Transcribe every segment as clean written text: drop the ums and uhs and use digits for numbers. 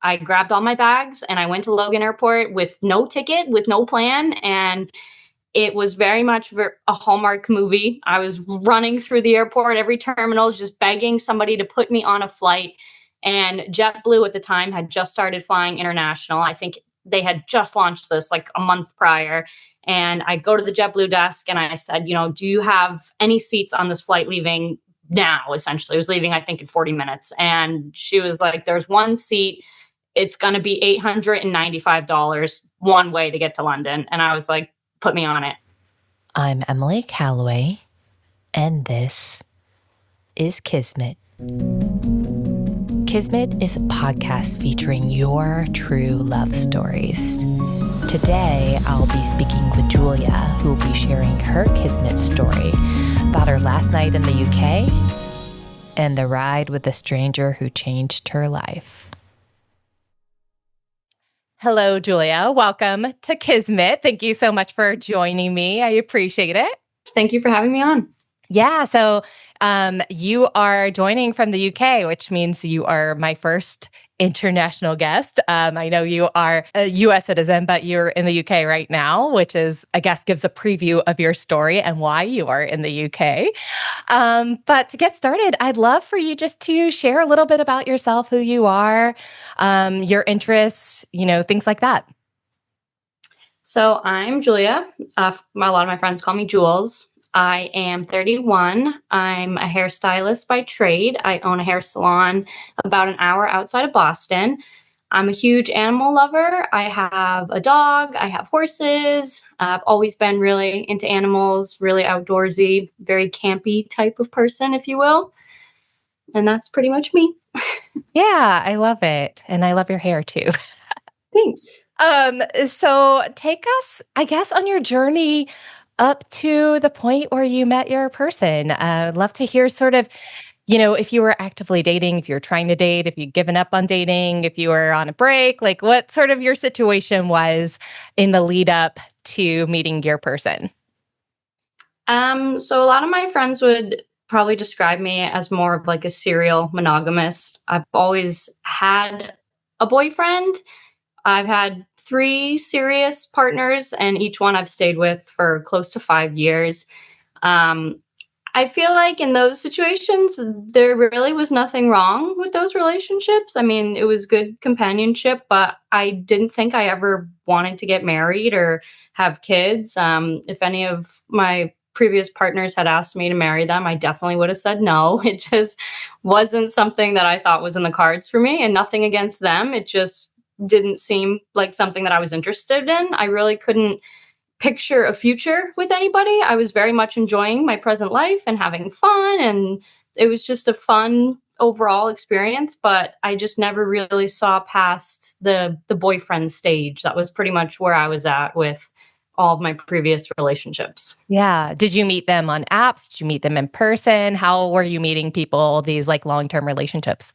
I grabbed all my bags and I went to Logan Airport with no ticket, with no plan. And it was very much a Hallmark movie. I was running through the airport, every terminal, just begging somebody to put me on a flight. And JetBlue at the time had just started flying international. I think they had just launched this like a month prior. And I go to the JetBlue desk and I said, do you have any seats on this flight leaving now? Essentially, it was leaving, I think, in 40 minutes. And she was like, there's one seat. It's going to be $895 one way to get to London. And I was like, put me on it. I'm Emily Calloway, and this is Kismet. Kismet is a podcast featuring your true love stories. Today, I'll be speaking with Julia, who will be sharing her Kismet story about her last night in the UK and the ride with the stranger who changed her life. Hello, Julia. Welcome to Kismet. Thank you so much for joining me. I appreciate it. Thank you for having me on. Yeah. So you are joining from the UK, which means you are my first international guest. I know you are a US citizen, but you're in the UK right now, which is, I guess, gives a preview of your story and why you are in the UK. But to get started, I'd love for you just to share a little bit about yourself, who you are, your interests, things like that. So I'm Julia. A lot of my friends call me Jules. I am 31. I'm a hairstylist by trade. I own a hair salon about an hour outside of Boston. I'm a huge animal lover. I have a dog. I have horses. I've always been really into animals, really outdoorsy, very campy type of person, if you will. And that's pretty much me. Yeah, I love it. And I love your hair too. Thanks. So take us, I guess, on your journey up to the point where you met your person. I'd love to hear sort of, if you were actively dating, if you're trying to date, if you've given up on dating, if you were on a break, like what sort of your situation in the lead up to meeting your person. So a lot of my friends would probably describe me as more of like a serial monogamist. I've always had a boyfriend. I've had 3 serious partners, and each one I've stayed with for close to 5 years. I feel like in those situations, there really was nothing wrong with those relationships. I mean, it was good companionship, but I didn't think I ever wanted to get married or have kids. If any of my previous partners had asked me to marry them, I definitely would have said no. It just wasn't something that I thought was in the cards for me, and nothing against them. It just didn't seem like something that I was interested in. I really couldn't picture a future with anybody. I was very much enjoying my present life and having fun, and it was just a fun overall experience, but I just never really saw past the boyfriend stage. That was pretty much where I was at with all of my previous relationships. Yeah. Did you meet them on apps? Did you meet them in person? How were you meeting people, these like long-term relationships?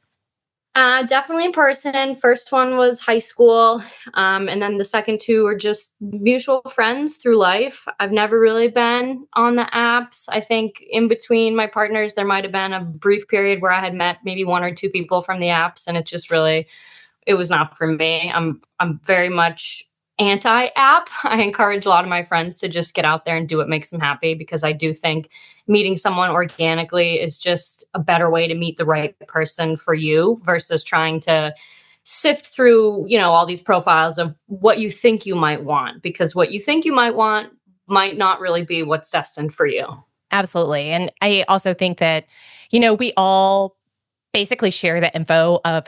Definitely in person. First one was high school. And then the second 2 were just mutual friends through life. I've never really been on the apps. I think in between my partners, there might have been a brief period where I had met maybe 1 or 2 people from the apps, and it was not for me. I'm very much anti-app. I encourage a lot of my friends to just get out there and do what makes them happy, because I do think meeting someone organically is just a better way to meet the right person for you versus trying to sift through, all these profiles of what you think you might want, because what you think you might want might not really be what's destined for you. Absolutely. And I also think that, we all basically share the info of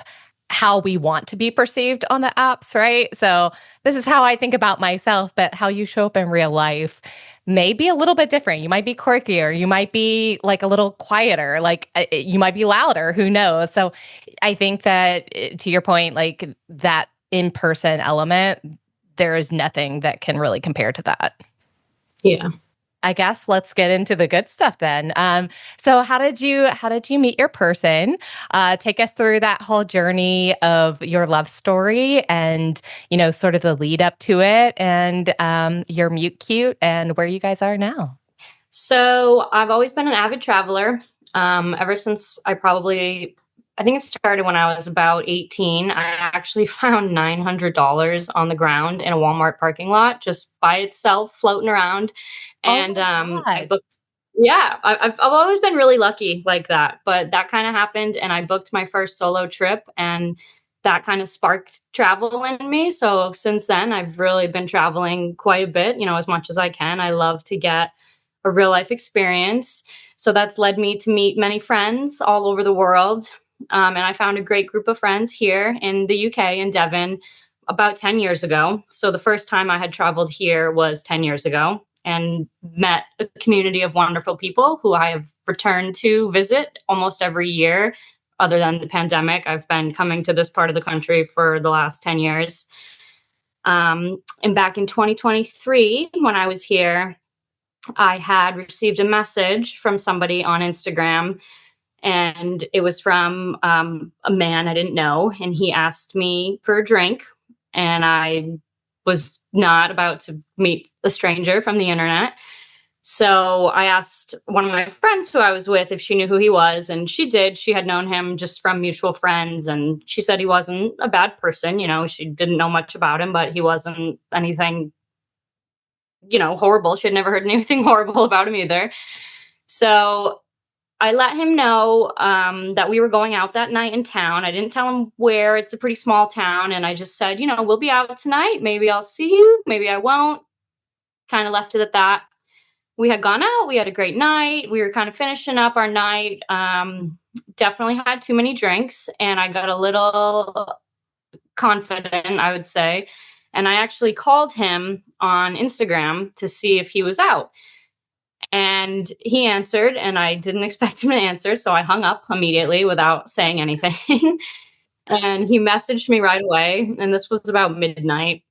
how we want to be perceived on the apps, right? So this is how I think about myself, but how you show up in real life may be a little bit different. You might be quirkier. You might be like a little quieter, like you might be louder, who knows? So I think that to your point, like that in-person element, there is nothing that can really compare to that. Yeah. I guess let's get into the good stuff then. So how did you meet your person? Take us through that whole journey of your love story and, sort of the lead up to it and your mute cute and where you guys are now. So I've always been an avid traveler. Ever since I probably I think it started when I was about 18. I actually found $900 on the ground in a Walmart parking lot just by itself floating around. Oh And my I God. booked, yeah, I've always been really lucky like that. But that kind of happened. And I booked my first solo trip. And that kind of sparked travel in me. So since then, I've really been traveling quite a bit, as much as I can. I love to get a real life experience. So that's led me to meet many friends all over the world. And I found a great group of friends here in the UK, in Devon, about 10 years ago. So the first time I had traveled here was 10 years ago, and met a community of wonderful people who I have returned to visit almost every year. Other than the pandemic, I've been coming to this part of the country for the last 10 years. And back in 2023, when I was here, I had received a message from somebody on Instagram, and it was from a man I didn't know, and he asked me for a drink, and I was not about to meet a stranger from the internet. So I asked one of my friends who I was with if she knew who he was, and she did. She had known him just from mutual friends, and she said he wasn't a bad person. She didn't know much about him, but he wasn't anything, horrible. She had never heard anything horrible about him either. So I let him know that we were going out that night in town. I didn't tell him where. It's a pretty small town. And I just said, we'll be out tonight. Maybe I'll see you. Maybe I won't. Kind of left it at that. We had gone out. We had a great night. We were kind of finishing up our night. Definitely had too many drinks. And I got a little confident, I would say. And I actually called him on Instagram to see if he was out. And he answered, and I didn't expect him to answer. So I hung up immediately without saying anything. And he messaged me right away. And this was about midnight.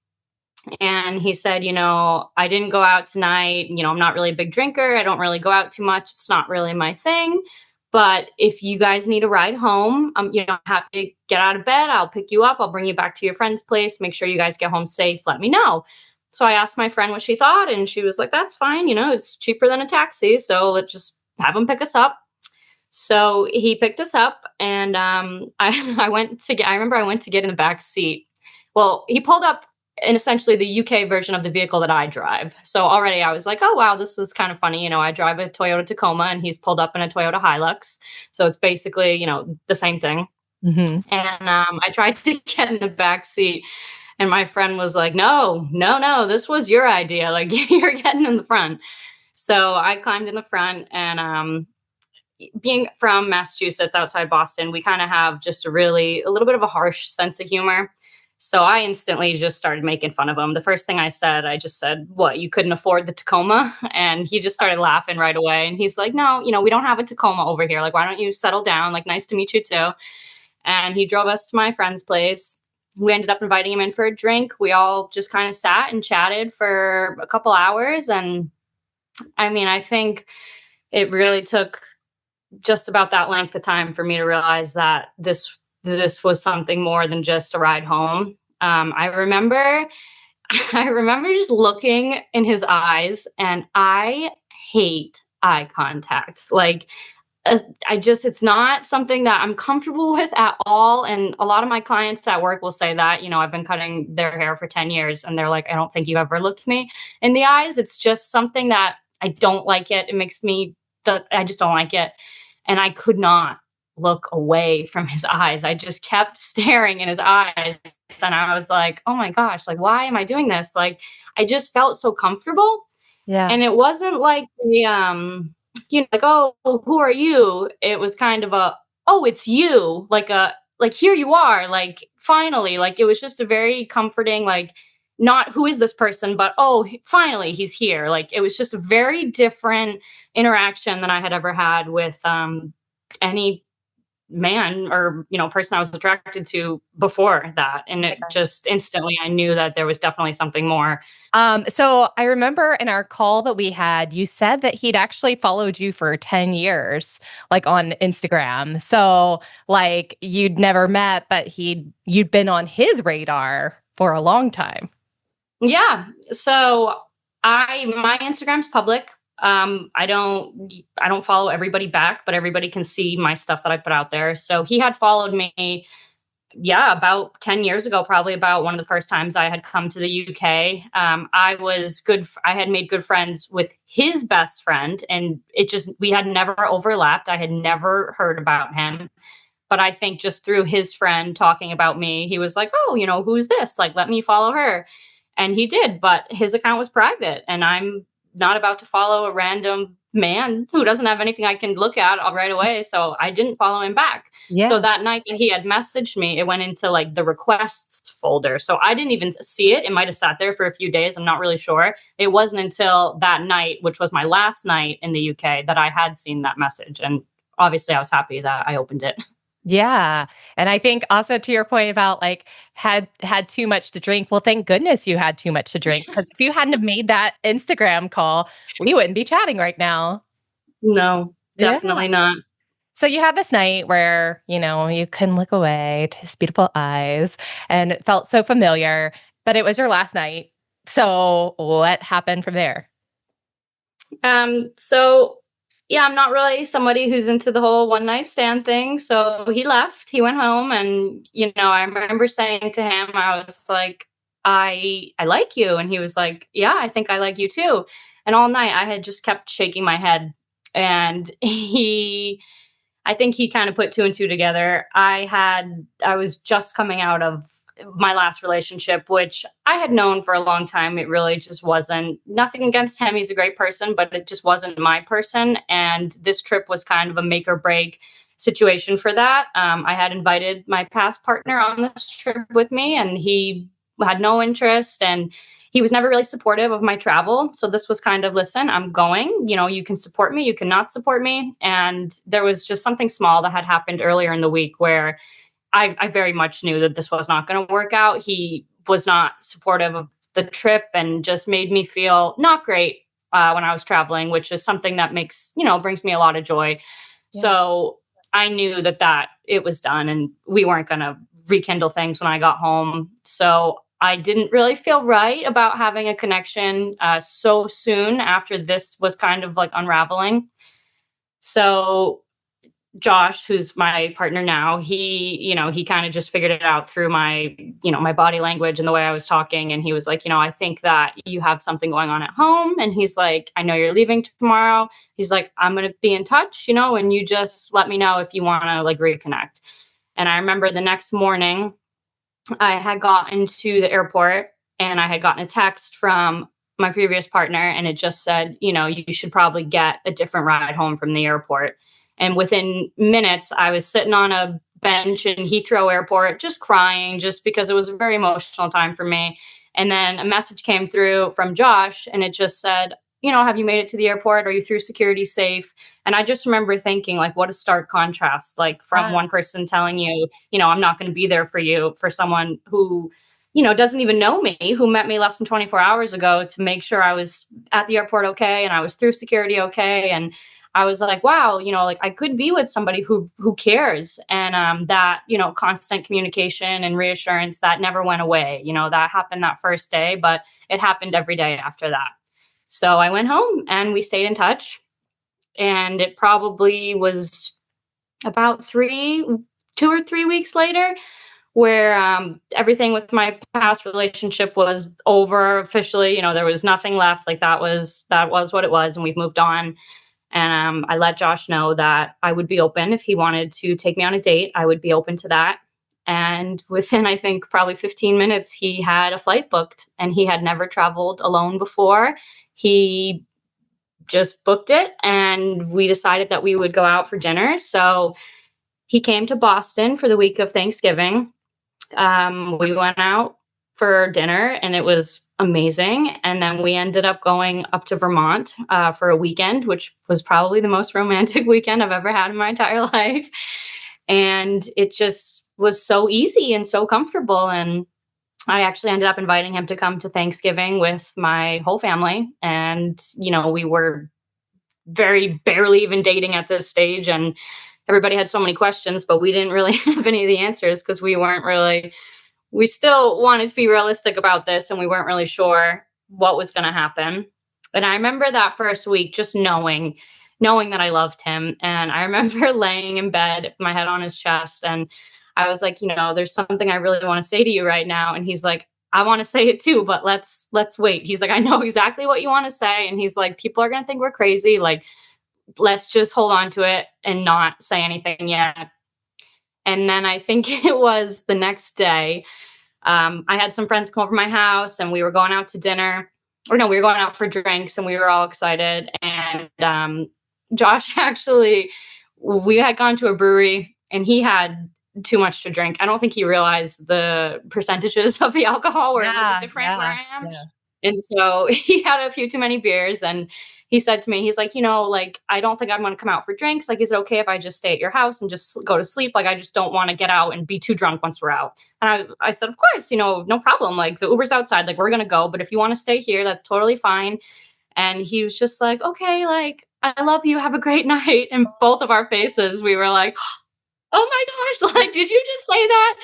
And he said, I didn't go out tonight. I'm not really a big drinker. I don't really go out too much. It's not really my thing. But if you guys need a ride home, I'm happy to get out of bed. I'll pick you up. I'll bring you back to your friend's place. Make sure you guys get home safe. Let me know. So I asked my friend what she thought, and she was like, that's fine. It's cheaper than a taxi. So let's just have him pick us up. So he picked us up, and I remember I went to get in the back seat. Well, he pulled up in essentially the UK version of the vehicle that I drive. So already I was like, oh, wow, this is kind of funny. I drive a Toyota Tacoma, and he's pulled up in a Toyota Hilux. So it's basically, the same thing. Hmm. And I tried to get in the back seat, and my friend was like, no, no, no, this was your idea. Like, you're getting in the front. So I climbed in the front, and being from Massachusetts outside Boston, we kind of have just a little bit of a harsh sense of humor. So I instantly just started making fun of him. The first thing I just said, what, you couldn't afford the Tacoma? And he just started laughing right away. And he's like, no, we don't have a Tacoma over here. Like, why don't you settle down? Like, nice to meet you too. And he drove us to my friend's place. We ended up inviting him in for a drink. We all just kind of sat and chatted for a couple hours. And I think it really took just about that length of time for me to realize that this was something more than just a ride home. I remember I remember just looking in his eyes, and I hate eye contact. Like, it's not something that I'm comfortable with at all. And a lot of my clients at work will say that, I've been cutting their hair for 10 years, and they're like, I don't think you ever looked me in the eyes. It's just something that I don't like it. It makes me, I just don't like it. And I could not look away from his eyes. I just kept staring in his eyes. And I was like, oh my gosh, like, why am I doing this? Like, I just felt so comfortable. Yeah. And it wasn't like like, oh, who are you? It was kind of oh, it's you. Like, here you are. Like, finally, like, it was just a very comforting, like, not who is this person, but, oh, finally he's here. Like, it was just a very different interaction than I had ever had with any man or person I was attracted to before that. And it just instantly, I knew that there was definitely something more. So I remember in our call that we had, you said that he'd actually followed you for 10 years, like on Instagram. So like you'd never met, but you'd been on his radar for a long time. Yeah. So my Instagram's public. I don't follow everybody back, but everybody can see my stuff that I put out there. So he had followed me, yeah, about 10 years ago, probably about one of the first times I had come to the UK. I had made good friends with his best friend, and we had never overlapped. I had never heard about him. But I think just through his friend talking about me, he was like, oh, who's this? Like, let me follow her. And he did, but his account was private. And I'm not about to follow a random man who doesn't have anything I can look at right away. So I didn't follow him back. So Yeah. that night that he had messaged me, it went into like the requests folder. So I didn't even see it. It might have sat there for a few days. I'm not really sure. It wasn't until that night, which was my last night in the UK, that I had seen that message. And obviously I was happy that I opened it. Yeah. And I think also to your point about like had too much to drink. Well, thank goodness you had too much to drink, because if you hadn't have made that Instagram call, we wouldn't be chatting right now. No, Yeah. definitely not. So you had this night where, you couldn't look away to his beautiful eyes and it felt so familiar, but it was your last night. So what happened from there? So yeah, I'm not really somebody who's into the whole one night stand thing. So he left, he went home, and I remember saying to him, I was like, I like you. And he was like, yeah, I think I like you too. And all night I had just kept shaking my head. And I think he kind of put two and two together. I was just coming out of my last relationship, which I had known for a long time. It really just wasn't, nothing against him. He's a great person, but it just wasn't my person. And this trip was kind of a make or break situation for that. I had invited my past partner on this trip with me, and he had no interest. And he was never really supportive of my travel. So this was kind of, listen, I'm going, you can support me, you cannot support me. And there was just something small that had happened earlier in the week where I very much knew that this was not going to work out. He was not supportive of the trip and just made me feel not great when I was traveling, which is something that brings me a lot of joy. Yeah. So I knew that it was done and we weren't going to rekindle things when I got home. So I didn't really feel right about having a connection so soon after this was kind of like unraveling. So Josh, who's my partner now, he kind of just figured it out through my body language and the way I was talking. And he was like, I think that you have something going on at home. And he's like, I know you're leaving tomorrow. He's like, I'm going to be in touch, and you just let me know if you want to like reconnect. And I remember the next morning I had gotten to the airport and I had gotten a text from my previous partner, and it just said, you should probably get a different ride home from the airport. And within minutes, I was sitting on a bench in Heathrow Airport, just crying, just because it was a very emotional time for me. And then a message came through from Josh, and it just said, have you made it to the airport? Are you through security safe? And I just remember thinking, like, what a stark contrast, like from one person telling you, I'm not going to be there for you, for someone who, doesn't even know me, who met me less than 24 hours ago, to make sure I was at the airport okay and I was through security okay. And I was like, wow, like I could be with somebody who cares. And that, constant communication and reassurance that never went away. That happened that first day, but it happened every day after that. So I went home and we stayed in touch. And it probably was about 2 or 3 weeks later where everything with my past relationship was over officially. There was nothing left. Like that was what it was, and we've moved on. And I let Josh know that I would be open if he wanted to take me on a date. I would be open to that. And within, I think, probably 15 minutes, he had a flight booked, and he had never traveled alone before. He just booked it, and we decided that we would go out for dinner. So he came to Boston for the week of Thanksgiving. We went out for dinner, and it was amazing. And then we ended up going up to Vermont for a weekend, which was probably the most romantic weekend I've ever had in my entire life. And it just was so easy and so comfortable. And I actually ended up inviting him to come to Thanksgiving with my whole family. And, we were very barely even dating at this stage. And everybody had so many questions, but we didn't really have any of the answers because we still wanted to be realistic about this, and we weren't really sure what was going to happen. And I remember that first week just knowing that I loved him. And I remember laying in bed with my head on his chest, and I was like, there's something I really want to say to you right now. And he's like, I want to say it too, but let's wait. He's like, I know exactly what you want to say. And he's like, people are gonna think we're crazy. Like, let's just hold on to it and not say anything yet. And then I think it was the next day, I had some friends come over my house and we were going out to dinner. Or no, we were going out for drinks and we were all excited. And Josh actually, we had gone to a brewery and he had too much to drink. I don't think he realized the percentages of the alcohol were a little bit Yeah, different where yeah, I am. yeah. And so he had a few too many beers, and he said to me, he's like, like, I don't think I'm going to come out for drinks. Like, is it okay if I just stay at your house and just go to sleep? Like, I just don't want to get out and be too drunk once we're out. And I said, of course, no problem. Like, the Uber's outside. Like, we're going to go. But if you want to stay here, that's totally fine. And he was just like, okay, like, I love you. Have a great night. And both of our faces, we were like, oh my gosh, like, did you just say that?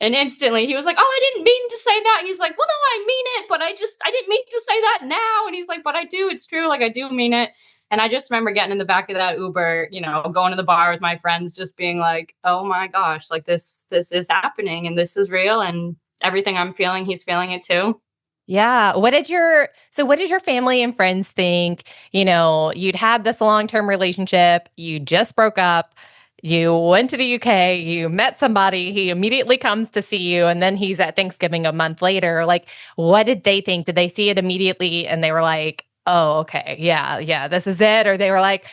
And instantly he was like, oh, I didn't mean to say that. He's like, well, no, I mean it, but I didn't mean to say that now. And he's like, but I do, it's true. Like, I do mean it. And I just remember getting in the back of that Uber, going to the bar with my friends, just being like, oh my gosh, like, this is happening and this is real. And everything I'm feeling, he's feeling it too. Yeah. What did your family and friends think? You'd had this long-term relationship, you just broke up, you went to the UK, you met somebody, he immediately comes to see you, and then he's at Thanksgiving a month later. Like, what did they think? Did they see it immediately and they were like, oh, okay, yeah, yeah, this is it? Or they were like,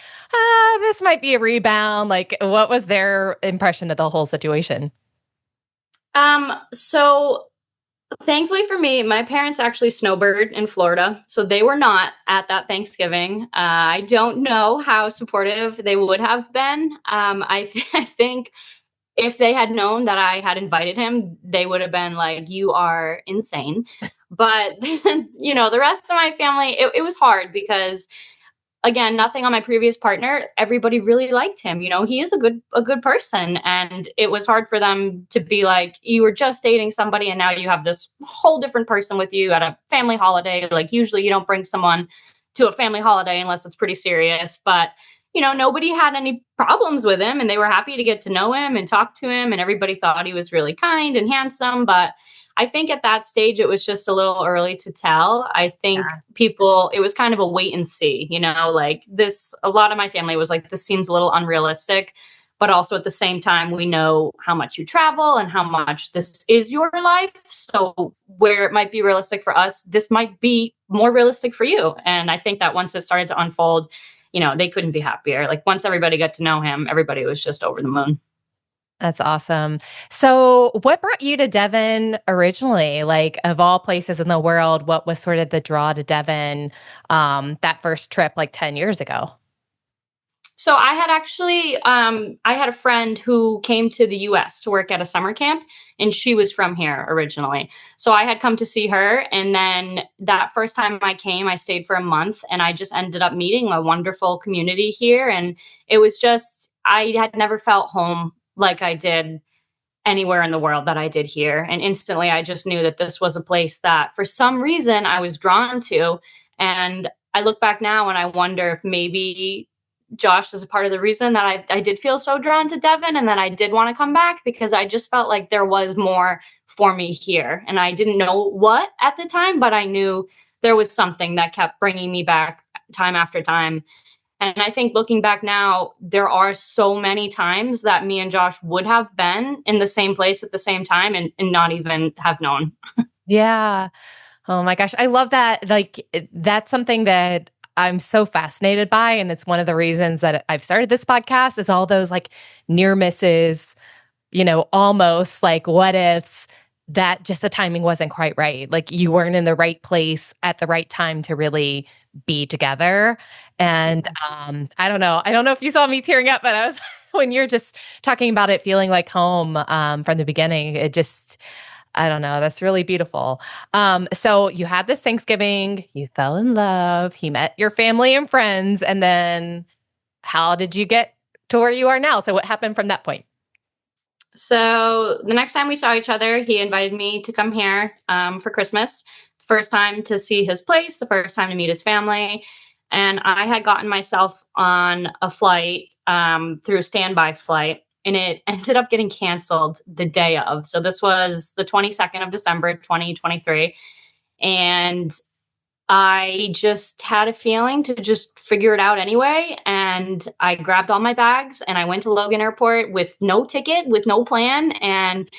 this might be a rebound. Like, what was their impression of the whole situation? So thankfully for me, my parents actually snowbird in Florida, so they were not at that Thanksgiving. I don't know how supportive they would have been. I think if they had known that I had invited him, they would have been like, "You are insane." But the rest of my family, it was hard because, again, nothing on my previous partner. Everybody really liked him. He is a good person, and it was hard for them to be like, you were just dating somebody and now you have this whole different person with you at a family holiday. Like, usually you don't bring someone to a family holiday unless it's pretty serious. But nobody had any problems with him, and they were happy to get to know him and talk to him, and everybody thought he was really kind and handsome. But I think at that stage, it was just a little early to tell. I think it was kind of a wait and see, like this, a lot of my family was like, this seems a little unrealistic. But also at the same time, we know how much you travel and how much this is your life. So where it might be realistic for us, this might be more realistic for you. And I think that once it started to unfold, they couldn't be happier. Like, once everybody got to know him, everybody was just over the moon. That's awesome. So, what brought you to Devon originally? Like, of all places in the world, what was sort of the draw to Devon that first trip like 10 years ago? So I had a friend who came to the US to work at a summer camp, and she was from here originally. So I had come to see her, and then that first time I came, I stayed for a month, and I just ended up meeting a wonderful community here. And it was just, I had never felt home like I did anywhere in the world that I did here. And instantly I just knew that this was a place that for some reason I was drawn to. And I look back now and I wonder if maybe Josh is a part of the reason that I did feel so drawn to Devon and that I did want to come back, because I just felt like there was more for me here. And I didn't know what at the time, but I knew there was something that kept bringing me back time after time. And I think looking back now, there are so many times that me and Josh would have been in the same place at the same time, and not even have known. Yeah. Oh my gosh. I love that. Like, that's something that I'm so fascinated by. And it's one of the reasons that I've started this podcast is all those like near misses, almost like what ifs that just the timing wasn't quite right. Like, you weren't in the right place at the right time to really be together. And I don't know. I don't know if you saw me tearing up, but I was when you're just talking about it feeling like home from the beginning, it just I don't know. That's really beautiful. So you had this Thanksgiving, you fell in love, he met your family and friends, and then how did you get to where you are now? So what happened from that point? So the next time we saw each other, he invited me to come here for Christmas. First time to see his place, the first time to meet his family. And I had gotten myself on a flight through a standby flight, and it ended up getting canceled the day of. So this was the 22nd of December, 2023. And I just had a feeling to just figure it out anyway. And I grabbed all my bags and I went to Logan Airport with no ticket, with no plan. And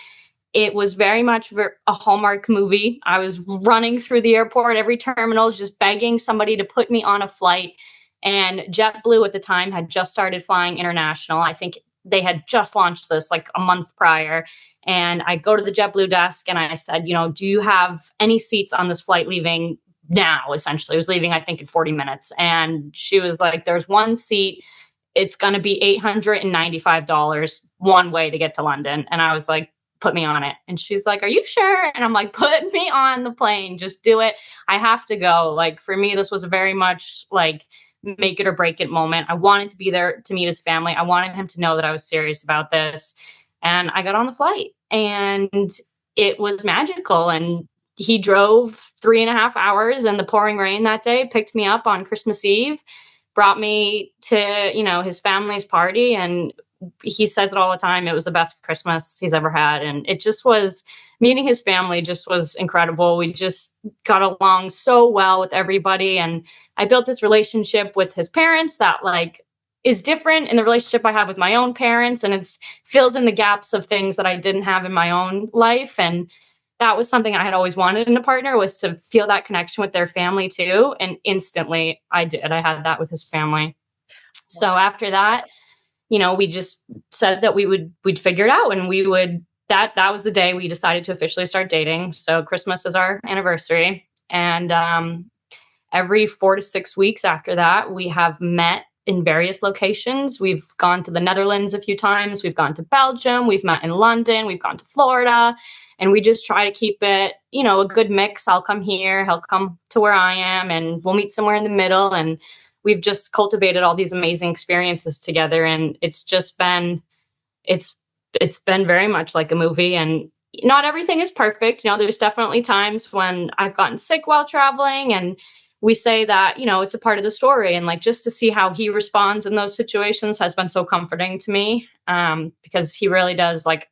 it was very much a Hallmark movie. I was running through the airport, every terminal, just begging somebody to put me on a flight. And JetBlue at the time had just started flying international. I think they had just launched this like a month prior. And I go to the JetBlue desk and I said, do you have any seats on this flight leaving now? Essentially, it was leaving, I think, in 40 minutes. And she was like, there's one seat. It's going to be $895 one way to get to London. And I was like, put me on it. And she's like, are you sure? And I'm like, put me on the plane. Just do it. I have to go. Like, for me, this was a very much like make it or break it moment. I wanted to be there to meet his family. I wanted him to know that I was serious about this. And I got on the flight and it was magical. And he drove 3.5 hours in the pouring rain that day, picked me up on Christmas Eve, brought me to, his family's party. And he says it all the time. It was the best Christmas he's ever had. And it just was, meeting his family just was incredible. We just got along so well with everybody. And I built this relationship with his parents that like is different in the relationship I have with my own parents. And it's fills in the gaps of things that I didn't have in my own life. And that was something I had always wanted in a partner, was to feel that connection with their family too. And instantly I did. I had that with his family. So after that, we just said that we'd figure it out, and we would, that was the day we decided to officially start dating. So Christmas is our anniversary. And every 4 to 6 weeks after that, we have met in various locations. We've gone to the Netherlands a few times. We've gone to Belgium. We've met in London. We've gone to Florida. And we just try to keep it, a good mix. I'll come here, he'll come to where I am, and we'll meet somewhere in the middle. And we've just cultivated all these amazing experiences together. And it's just been, it's been very much like a movie. And not everything is perfect. There's definitely times when I've gotten sick while traveling, and we say that, it's a part of the story. And like, just to see how he responds in those situations has been so comforting to me, because he really does, like,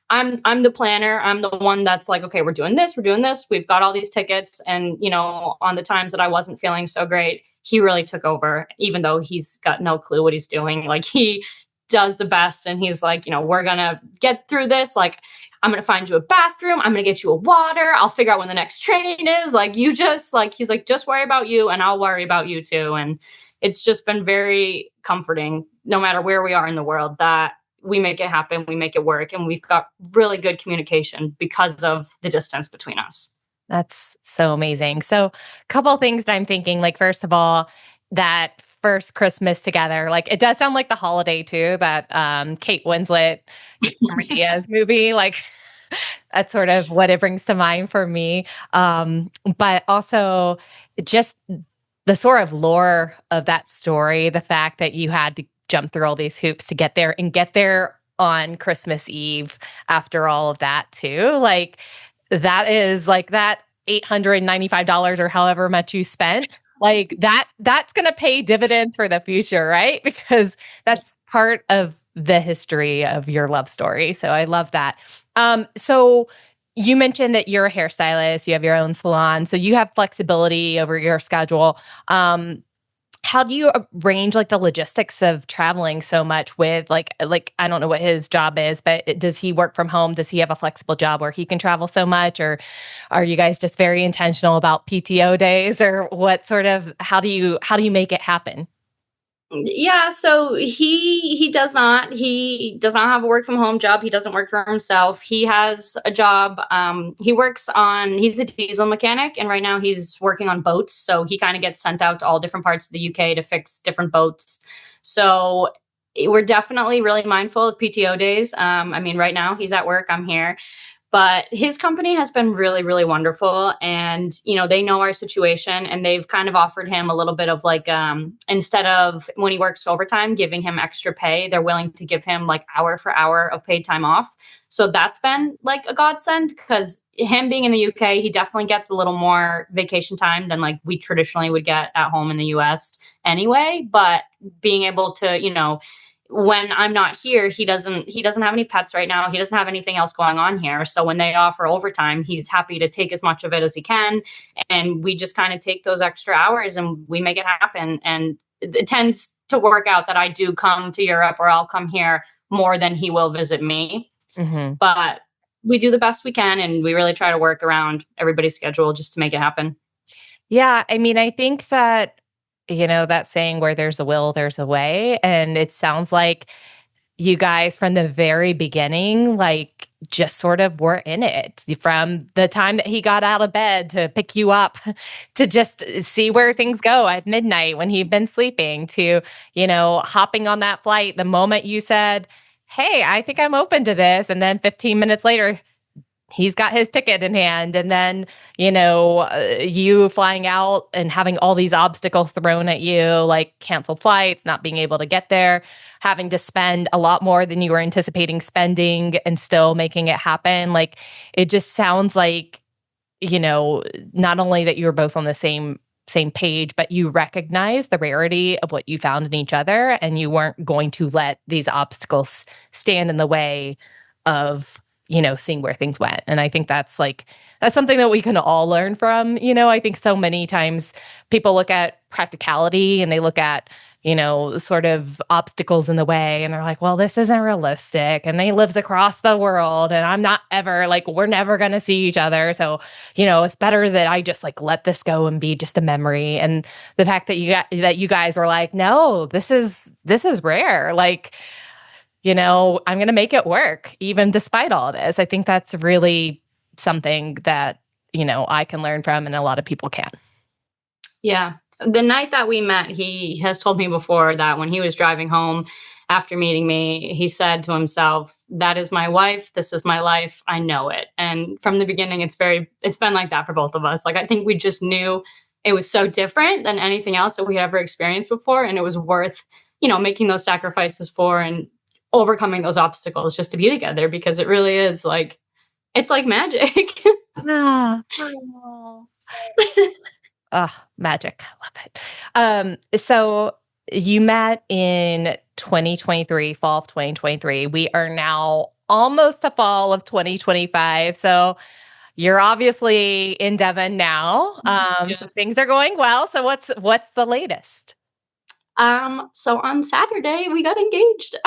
I'm the planner. I'm the one that's like, okay, we're doing this. We've got all these tickets. And, on the times that I wasn't feeling so great, he really took over, even though he's got no clue what he's doing. Like, he does the best. And he's like, we're going to get through this. Like, I'm going to find you a bathroom. I'm going to get you a water. I'll figure out when the next train is. Like, you just like, he's like, just worry about you and I'll worry about you too. And it's just been very comforting, no matter where we are in the world, that we make it happen, we make it work, and we've got really good communication because of the distance between us. That's so amazing. So, a couple of things that I'm thinking, like, first of all, that first Christmas together, like, it does sound like the holiday too, that Kate Winslet, Cameron Diaz movie, like, that's sort of what it brings to mind for me. But also just the sort of lore of that story, the fact that you had to jump through all these hoops to get there, and get there on Christmas Eve after all of that too. Like, that is like that $895 or however much you spent, like that's going to pay dividends for the future, right? Because that's part of the history of your love story. So I love that. So you mentioned that you're a hairstylist, you have your own salon, so you have flexibility over your schedule. How do you arrange like the logistics of traveling so much with like I don't know what his job is, but does he work from home? Does he have a flexible job where he can travel so much, or are you guys just very intentional about PTO days, or what sort of, how do you make it happen? Yeah, so he does not have a work from home job. He doesn't work for himself. He has a job. He's a diesel mechanic, and right now he's working on boats. So he kind of gets sent out to all different parts of the UK to fix different boats. So we're definitely really mindful of PTO days. Right now he's at work, I'm here. But his company has been really, really wonderful. And, they know our situation, and they've kind of offered him a little bit of like, instead of when he works overtime, giving him extra pay, they're willing to give him like hour for hour of paid time off. So that's been like a godsend, because him being in the UK, he definitely gets a little more vacation time than like we traditionally would get at home in the US anyway. But being able to, when I'm not here, he doesn't have any pets right now. He doesn't have anything else going on here. So when they offer overtime, he's happy to take as much of it as he can. And we just kind of take those extra hours and we make it happen. And it tends to work out that I do come to Europe, or I'll come here more than he will visit me. Hmm. But we do the best we can, and we really try to work around everybody's schedule just to make it happen. Yeah, I mean, I think that, that saying where there's a will, there's a way. And it sounds like you guys from the very beginning, like just sort of were in it from the time that he got out of bed to pick you up to just see where things go at midnight when he'd been sleeping to, hopping on that flight the moment you said, "Hey, I think I'm open to this." And then 15 minutes later, he's got his ticket in hand. And then, you flying out and having all these obstacles thrown at you, like canceled flights, not being able to get there, having to spend a lot more than you were anticipating spending and still making it happen. Like, it just sounds like, not only that you were both on the same page, but you recognize the rarity of what you found in each other, and you weren't going to let these obstacles stand in the way of seeing where things went. And I think that's something that we can all learn from. I think so many times people look at practicality and they look at, sort of obstacles in the way, and they're like, well, this isn't realistic. And they lives across the world, and I'm not ever like, we're never going to see each other. So, it's better that I just like let this go and be just a memory. And the fact that you guys were like, no, this is rare. Like, I'm going to make it work, even despite all of this. I think that's really something that, I can learn from, and a lot of people can. Yeah. The night that we met, he has told me before that when he was driving home after meeting me, he said to himself, "That is my wife. This is my life. I know it." And from the beginning, it's been like that for both of us. Like, I think we just knew it was so different than anything else that we had ever experienced before. And it was worth, making those sacrifices for, and overcoming those obstacles just to be together, because it really is like, it's like magic. Ah. Oh. Magic. Love it. So you met in 2023, fall of 2023. We are now almost to fall of 2025. So you're obviously in Devon now. So Yes. things are going well. So what's the latest? So on Saturday we got engaged.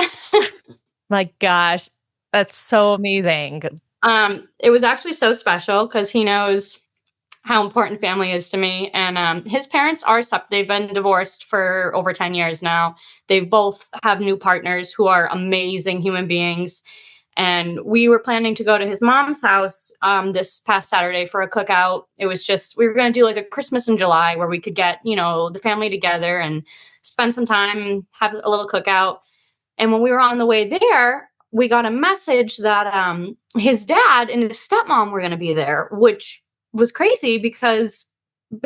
My gosh, that's so amazing. It was actually so special because he knows how important family is to me. And his parents they've been divorced for over 10 years now. They both have new partners who are amazing human beings. And we were planning to go to his mom's house this past Saturday for a cookout. It was just, we were going to do like a Christmas in July where we could get, the family together and spend some time, have a little cookout. And when we were on the way there, we got a message that his dad and his stepmom were going to be there, which was crazy because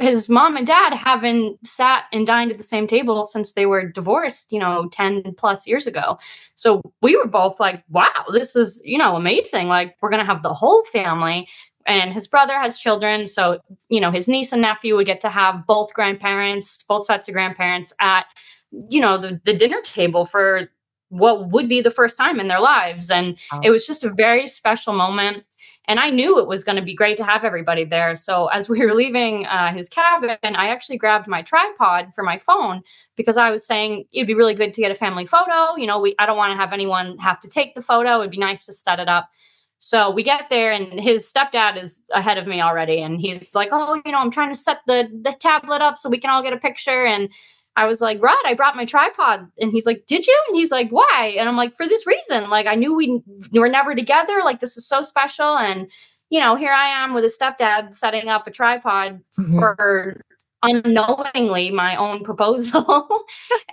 his mom and dad haven't sat and dined at the same table since they were divorced, 10 plus years ago. So we were both like, wow, this is, amazing. Like, we're going to have the whole family. And his brother has children. So, his niece and nephew would get to have both sets of grandparents at, the dinner table for what would be the first time in their lives. And it was just a very special moment. And I knew it was going to be great to have everybody there. So as we were leaving his cabin, I actually grabbed my tripod for my phone because I was saying it'd be really good to get a family photo. I don't want to have anyone have to take the photo. It'd be nice to set it up. So we get there, and his stepdad is ahead of me already. And he's like, "Oh, I'm trying to set the tablet up so we can all get a picture." And I was like, "Rod, I brought my tripod." And he's like, "Did you?" And he's like, "Why?" And I'm like, "For this reason. Like, I knew we were never together. Like, this is so special." And, here I am with a stepdad setting up a tripod Mhm. for unknowingly my own proposal.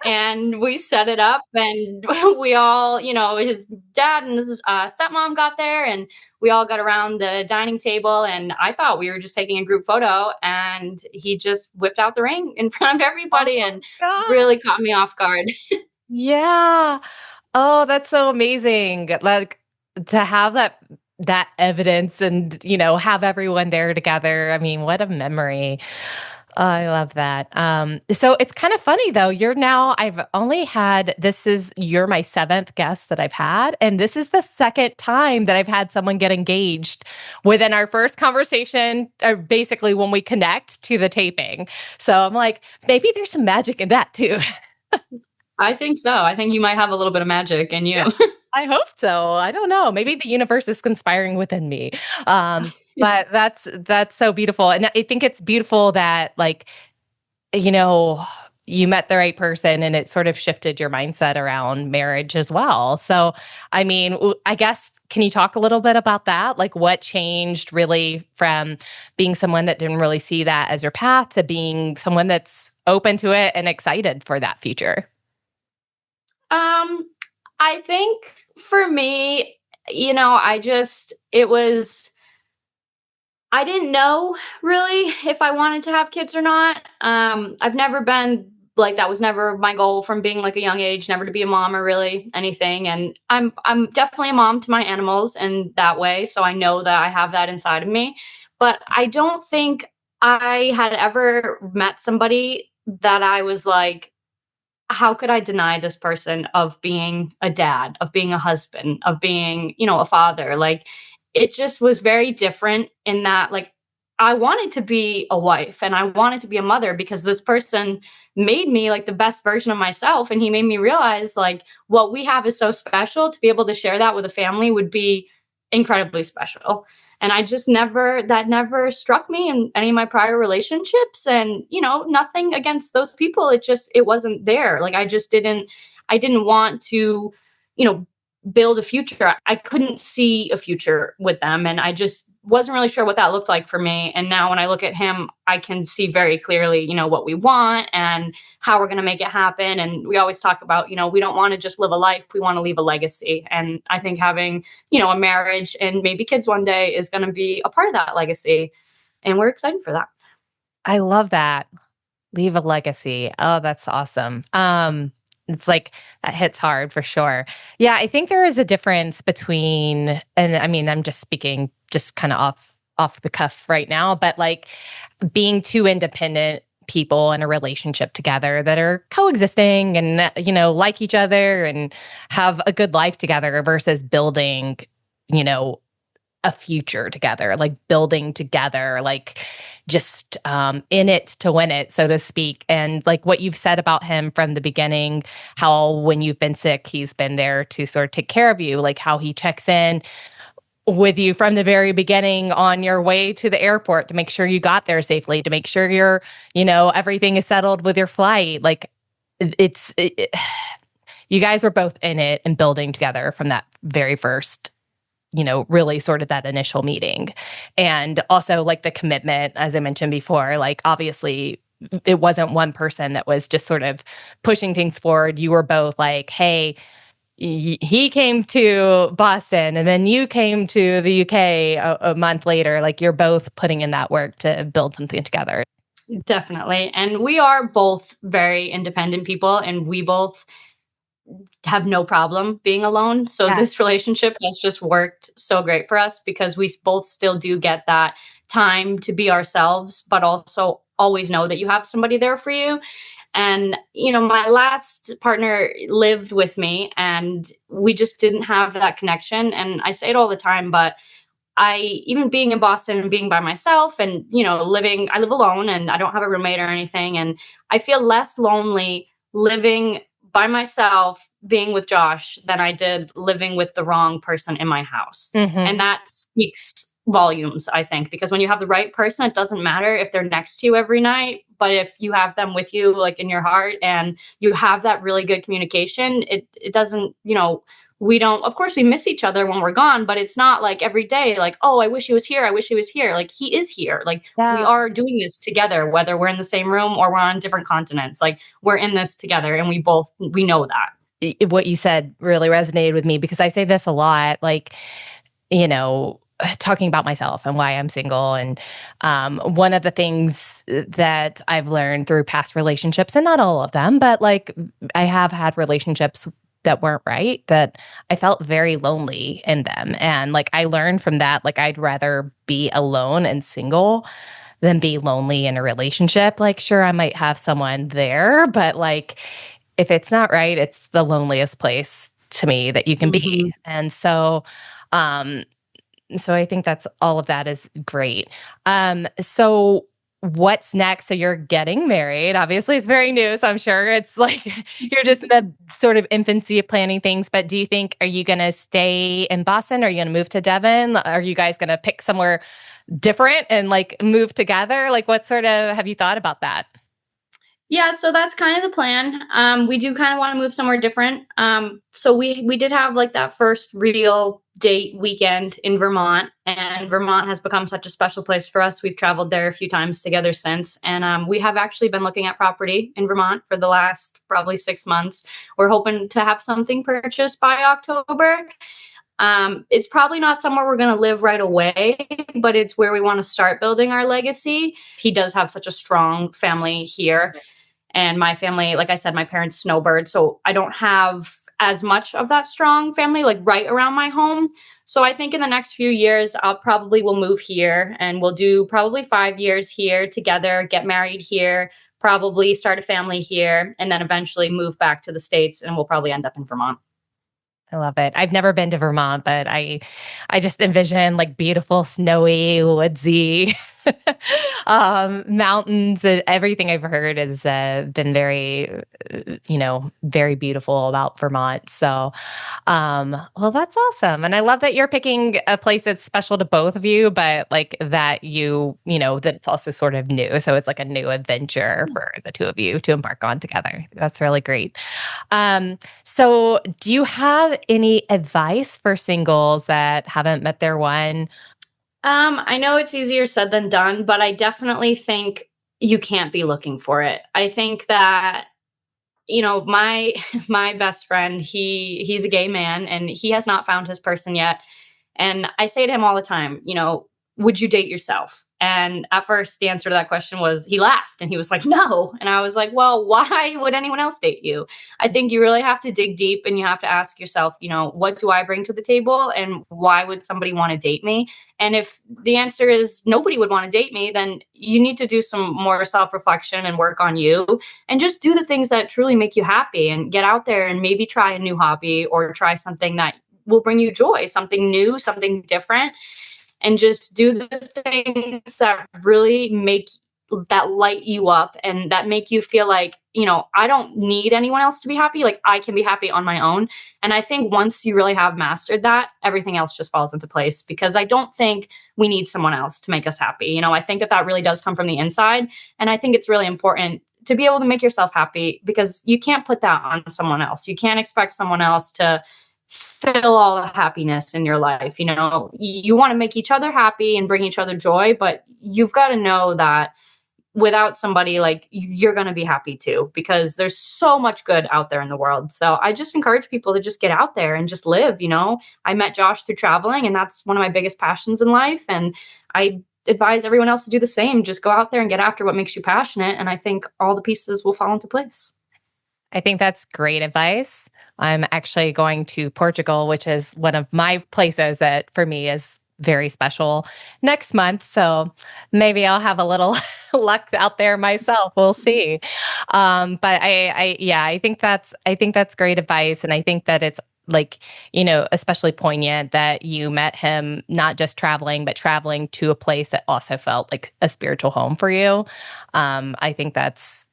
And we set it up, and we all, his dad and his stepmom got there, and we all got around the dining table. And I thought we were just taking a group photo, and he just whipped out the ring in front of Oh everybody my and god. really caught me off guard. Yeah. Oh, that's so amazing. Like to have that evidence and, have everyone there together. I mean, what a memory. Oh, I love that. So it's kind of funny though. I've only had, you're my seventh guest that I've had. And this is the second time that I've had someone get engaged within our first conversation, or basically when we connect to the taping. So I'm like, maybe there's some magic in that too. I think so. I think you might have a little bit of magic in you. I hope so. I don't know. Maybe the universe is conspiring within me. But that's so beautiful. And I think it's beautiful that you know, you met the right person and it sort of shifted your mindset around marriage as well. So, I mean, I guess can you talk a little bit about that? Like what changed really from being someone that didn't really see that as your path to being someone that's open to it and excited for that future? Um, I think for me, it was, I didn't know really if I wanted to have kids or not. I've never been like, that was never my goal from being like a young age, never to be a mom or really anything. And I'm definitely a mom to my animals in that way, so I know that I have that inside of me. But I don't think I had ever met somebody that I was like, how could I deny this person of being a dad, of being a husband, of being, a father? Like, it just was very different in that, like, I wanted to be a wife and I wanted to be a mother because this person made me like the best version of myself. And he made me realize, like, what we have is so special. To be able to share that with a family would be incredibly special. And I just never, that never struck me in any of my prior relationships. And, nothing against those people. It wasn't there. Like, I didn't want to, you know, build a future. I couldn't see a future with them. And I just wasn't really sure what that looked like for me. And now when I look at him, I can see very clearly, what we want and how we're going to make it happen. And we always talk about, we don't want to just live a life, we want to leave a legacy. And I think having, a marriage and maybe kids one day is going to be a part of that legacy. And we're excited for that. I love that. Leave a legacy. Oh, that's awesome. It's like that hits hard for sure. Yeah, I think there is a difference between, and I mean, I'm just speaking just kind of off the cuff right now, but like being two independent people in a relationship together that are coexisting and like each other and have a good life together versus building, you know, a future together, like building together, like just in it to win it, so to speak. And like what you've said about him from the beginning, how when you've been sick, he's been there to sort of take care of you, like how he checks in with you from the very beginning on your way to the airport to make sure you got there safely, to make sure everything is settled with your flight. Like you guys were both in it and building together from that very first really sort of that initial meeting. And also like the commitment, as I mentioned before, like obviously it wasn't one person that was just sort of pushing things forward. You were both like, hey, he came to Boston and then you came to the UK a month later. Like you're both putting in that work to build something together. Definitely. And we are both very independent people, and we both have no problem being alone. So Yeah. this relationship has just worked so great for us because we both still do get that time to be ourselves, but also always know that you have somebody there for you. And, my last partner lived with me and we just didn't have that connection. And I say it all the time, but even being in Boston and being by myself and, I live alone and I don't have a roommate or anything. And I feel less lonely living by myself, being with Josh, than I did living with the wrong person in my house. Mm-hmm. And that speaks volumes, I think, because when you have the right person, it doesn't matter if they're next to you every night, but if you have them with you, like in your heart, and you have that really good communication, it doesn't, we don't, of course, we miss each other when we're gone, but it's not like every day, like, oh, I wish he was here. I wish he was here. Like, he is here. Like, we Yeah. are doing this together, whether we're in the same room or we're on different continents. Like, we're in this together, and we know that. What you said really resonated with me because I say this a lot, like, you know, talking about myself and why I'm single. And one of the things that I've learned through past relationships, and not all of them, but like I have had relationships that weren't right, that I felt very lonely in them. And like I learned from that, like I'd rather be alone and single than be lonely in a relationship. Like, sure, I might have someone there, but like if it's not right, it's the loneliest place to me that you can be. Hmm. And um, so I think that's all of that is great. So what's next? So you're getting married. Obviously, it's very new. So I'm sure it's like you're just in the sort of infancy of planning things. But do you think, are you going to stay in Boston? Are you going to move to Devon? Are you guys going to pick somewhere different and like move together? Like, what sort of have you thought about that? Yeah, so that's kind of the plan. We do kind of want to move somewhere different. So we did have like that first real date weekend in Vermont, and Vermont has become such a special place for us. We've traveled there a few times together since, and we have actually been looking at property in Vermont for the last probably 6 months. We're hoping to have something purchased by October. It's probably not somewhere we're going to live right away, but it's where we want to start building our legacy. He does have such a strong family here, and my family, like I said, my parents snowbird, so I don't have as much of that strong family like right around my home. So I think in the next few years, I'll probably will move here, and we'll do probably 5 years here together, get married here, probably start a family here, and then eventually move back to the States, and we'll probably end up in Vermont. I love it. I've never been to Vermont, but I just envision like beautiful, snowy, woodsy mountains. And everything I've heard has been very, very beautiful about Vermont. So, well, that's awesome, and I love that you're picking a place that's special to both of you, but like that that it's also sort of new. So it's like a new adventure for the two of you to embark on together. That's really great. So, do you have any advice for singles that haven't met their one? I know it's easier said than done, but I definitely think you can't be looking for it. I think that my my best friend, he's a gay man, and he has not found his person yet. And I say to him all the time, would you date yourself? And at first, the answer to that question was he laughed and he was like, no. And I was like, well, why would anyone else date you? I think you really have to dig deep, and you have to ask yourself, what do I bring to the table, and why would somebody want to date me? And if the answer is nobody would want to date me, then you need to do some more self reflection and work on you, and just do the things that truly make you happy, and get out there and maybe try a new hobby or try something that will bring you joy, something new, something different, and just do the things that really make that light you up and that make you feel like, I don't need anyone else to be happy. Like, I can be happy on my own. And I think once you really have mastered that, everything else just falls into place, because I don't think we need someone else to make us happy. I think that really does come from the inside. And I think it's really important to be able to make yourself happy, because you can't put that on someone else. You can't expect someone else to fill all the happiness in your life. You want to make each other happy and bring each other joy, but you've got to know that without somebody, like, you're going to be happy too, because there's so much good out there in the world. So I just encourage people to just get out there and just live. I met Josh through traveling, and that's one of my biggest passions in life, and I advise everyone else to do the same. Just go out there and get after what makes you passionate, and I think all the pieces will fall into place. I think that's great advice. I'm actually going to Portugal, which is one of my places that for me is very special next month. So maybe I'll have a little luck out there myself. We'll see. But yeah, I think that's great advice. And I think that it's like, especially poignant that you met him not just traveling, but traveling to a place that also felt like a spiritual home for you. I think that's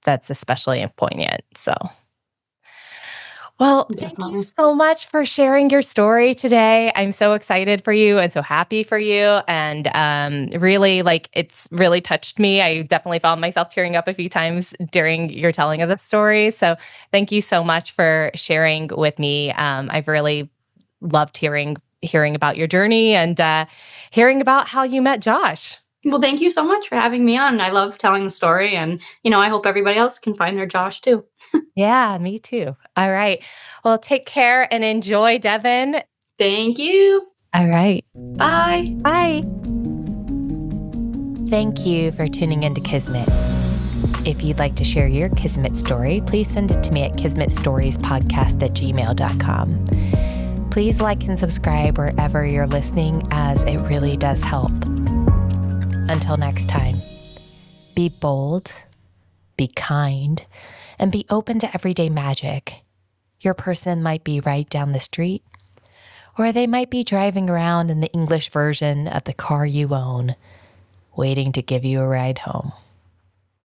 especially poignant. So, Well, thank you Definitely. so much for sharing your story today. I'm so excited for you and so happy for you. And really, like, it's really touched me. I definitely found myself tearing up a few times during your telling of the story. So thank you so much for sharing with me. I've really loved hearing about your journey and hearing about how you met Josh. Well, thank you so much for having me on. I love telling the story, and I hope everybody else can find their Josh too. Yeah, me too. All right. Well, take care and enjoy, Devon. Thank you. All right. Bye. Bye. Thank you for tuning into Kismet. If you'd like to share your Kismet story, please send it to me at kismetstoriespodcast@gmail.com. Please like and subscribe wherever you're listening, as it really does help. Until next time, be bold, be kind, and be open to everyday magic. Your person might be right down the street, or they might be driving around in the English version of the car you own, waiting to give you a ride home.